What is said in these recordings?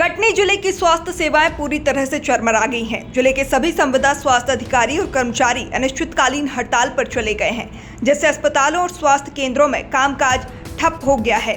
कटनी जिले की स्वास्थ्य सेवाएं पूरी तरह से चरमरा गई हैं। जिले के सभी संविदा स्वास्थ्य अधिकारी और कर्मचारी अनिश्चितकालीन हड़ताल पर चले गए हैं, जिससे अस्पतालों और स्वास्थ्य केंद्रों में कामकाज ठप हो गया है।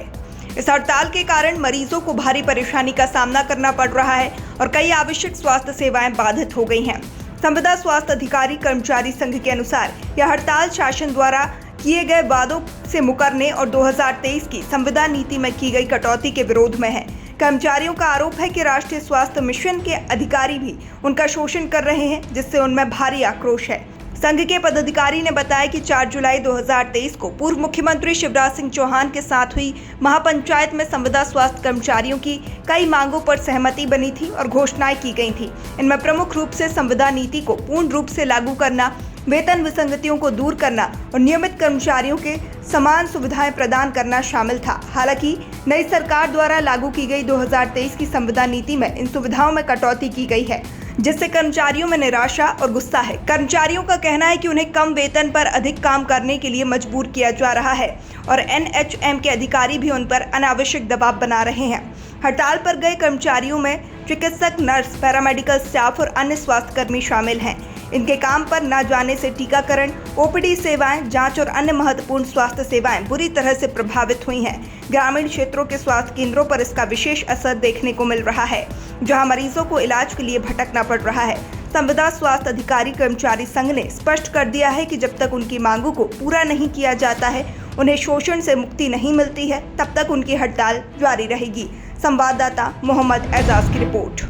इस हड़ताल के कारण मरीजों को भारी परेशानी का सामना करना पड़ रहा है और कई आवश्यक स्वास्थ्य सेवाएं बाधित हो गई हैं। संविदा स्वास्थ्य अधिकारी कर्मचारी संघ के अनुसार यह हड़ताल शासन द्वारा किए गए वादों से मुकरने और 2023 की संविदा नीति में की गई कटौती के विरोध में है। कर्मचारियों का आरोप है कि राष्ट्रीय स्वास्थ्य मिशन के अधिकारी भी उनका शोषण कर रहे हैं, जिससे उनमें भारी आक्रोश है। संघ के पदाधिकारी ने बताया कि 4 जुलाई 2023 को पूर्व मुख्यमंत्री शिवराज सिंह चौहान के साथ हुई महापंचायत में संविदा स्वास्थ्य कर्मचारियों की कई मांगों पर सहमति बनी थी और घोषणाएं की गई थी। इनमें प्रमुख रूप से संविदा नीति को पूर्ण रूप से लागू करना, वेतन विसंगतियों को दूर करना और नियमित कर्मचारियों के समान सुविधाएं प्रदान करना शामिल था। हालांकि नई सरकार द्वारा लागू की गई 2023 की संविदा नीति में इन सुविधाओं में कटौती की गई है, जिससे कर्मचारियों में निराशा और गुस्सा है। कर्मचारियों का कहना है कि उन्हें कम वेतन पर अधिक काम करने के लिए मजबूर किया जा रहा है और एनएचएम के अधिकारी भी उन पर अनावश्यक दबाव बना रहे हैं। हड़ताल पर गए कर्मचारियों में चिकित्सक, नर्स, पैरामेडिकल स्टाफ और अन्य स्वास्थ्यकर्मी शामिल हैं। इनके काम पर न जाने से टीकाकरण, ओपीडी सेवाएं, जांच और अन्य महत्वपूर्ण स्वास्थ्य सेवाएं बुरी तरह से प्रभावित हुई हैं। ग्रामीण क्षेत्रों के स्वास्थ्य केंद्रों पर इसका विशेष असर देखने को मिल रहा है, जहां मरीजों को इलाज के लिए भटकना पड़ रहा है। संविदा स्वास्थ्य अधिकारी कर्मचारी संघ ने स्पष्ट कर दिया है कि जब तक उनकी मांगों को पूरा नहीं किया जाता है, उन्हें शोषण से मुक्ति नहीं मिलती है, तब तक उनकी हड़ताल जारी रहेगी। संवाददाता मोहम्मद एजाज की रिपोर्ट।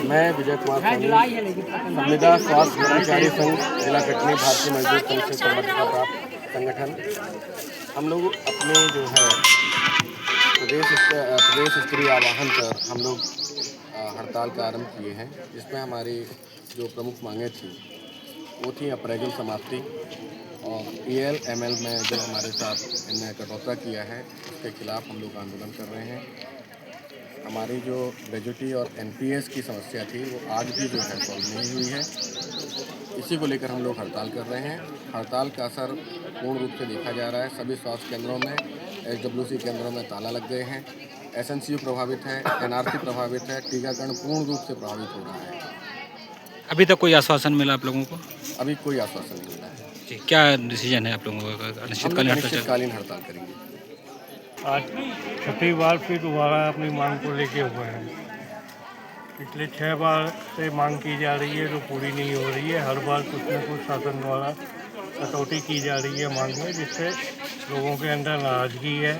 मैं विजय कुमार संविदा स्वास्थ्य कर्मचारी संघ जिला कटनी भारतीय मजदूर संघ से संबद्धता प्राप्त संगठन। हम लोग अपने जो है प्रदेश स्तरीय आह्वान पर हम लोग हड़ताल का आरंभ किए हैं, जिसमें हमारी जो प्रमुख मांगें थी वो थी अप्रेजल समाप्ति और पीएल एमएल में जो हमारे साथ इन्हें कटौता किया है उसके खिलाफ हम लोग आंदोलन कर रहे हैं। हमारी जो ग्रेजुटी और एनपीएस की समस्या थी वो आज भी जो है सॉल्व नहीं हुई है। इसी को लेकर हम लोग हड़ताल कर रहे हैं। हड़ताल का असर पूर्ण रूप से देखा जा रहा है। सभी स्वास्थ्य केंद्रों में, एचडब्ल्यूसी केंद्रों में ताला लग गए हैं। एसएनसीयू प्रभावित है, एनआरसी प्रभावित है, टीकाकरण पूर्ण रूप से प्रभावित हो रहा है। अभी तक कोई आश्वासन मिला आप लोगों को? अभी कोई आश्वासन नहीं मिला है। जी, क्या डिसीजन है आप लोगों का? अनिश्चितकालीन हड़ताल करेंगे। आज छठी बार फिर दोबारा अपनी मांग को लेके हुए हैं। पिछले 6 बार से मांग की जा रही है जो पूरी नहीं हो रही है। हर बार कुछ न कुछ शासन द्वारा कटौती की जा रही है मांग में, जिससे लोगों के अंदर नाराजगी है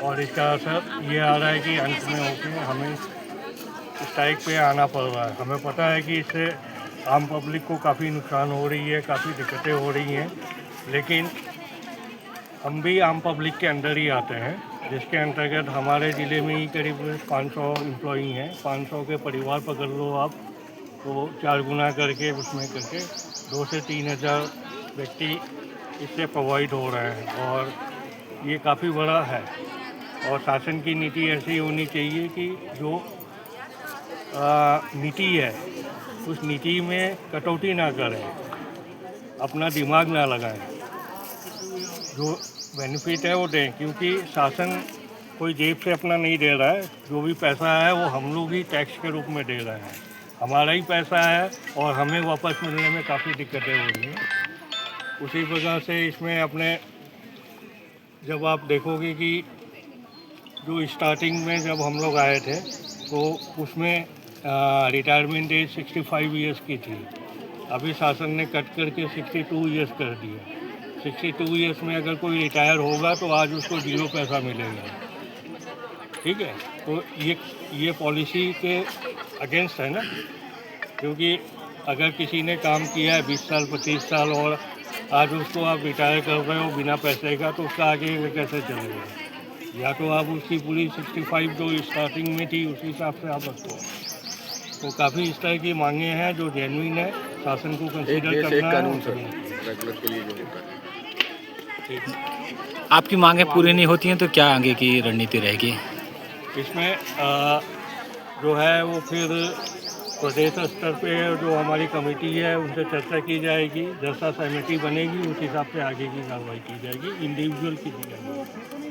और इसका असर ये आ रहा है कि अंत में होकर हमें स्ट्राइक पे आना पड़ रहा है। हमें पता है कि इससे आम पब्लिक को काफ़ी नुकसान हो रही है, काफ़ी दिक्कतें हो रही हैं, लेकिन हम भी आम पब्लिक के अंदर ही आते हैं, जिसके अंतर्गत हमारे ज़िले में ही करीब 500 एम्प्लॉई हैं। 500 के परिवार पकड़ लो आप, तो 4 गुना करके उसमें करके 2 से 3 हज़ार व्यक्ति इससे प्रोवाइड हो रहे हैं और ये काफ़ी बड़ा है। और शासन की नीति ऐसी होनी चाहिए कि जो नीति है उस नीति में कटौती ना करें, अपना दिमाग ना लगाएं, जो बेनिफिट है वो दें, क्योंकि शासन कोई जेब से अपना नहीं दे रहा है। जो भी पैसा है वो हम लोग ही टैक्स के रूप में दे रहे हैं, हमारा ही पैसा है और हमें वापस मिलने में काफ़ी दिक्कतें हो रही हैं। उसी वजह से इसमें अपने जब आप देखोगे कि जो स्टार्टिंग में जब हम लोग आए थे तो उसमें रिटायरमेंट एज 65 ईयर्स की थी। अभी शासन ने कट करके 62 ईयर्स कर दिया। 62 ईयर्स में अगर कोई रिटायर होगा तो आज उसको 0 पैसा मिलेगा। ठीक है, तो ये पॉलिसी के अगेंस्ट है ना, क्योंकि अगर किसी ने काम किया है 20 साल 25 साल और आज उसको आप रिटायर कर रहे हो बिना पैसे का, तो उसका आगे कैसे चलेगा? या तो आप उसकी पूरी 65 जो स्टार्टिंग में थी उसी हिसाब से आप रखो। तो काफ़ी इस तरह की मांगे हैं जो जेन्युइन है, शासन को कंसीडर करना है। आपकी मांगें पूरी नहीं होती हैं तो क्या आगे की रणनीति रहेगी? इसमें जो है वो फिर प्रदेश स्तर पे जो हमारी कमेटी है उनसे चर्चा की जाएगी, जैसा सहमति बनेगी उस हिसाब से आगे की कार्रवाई की जाएगी, इंडिविजुअल की दी जाएगी।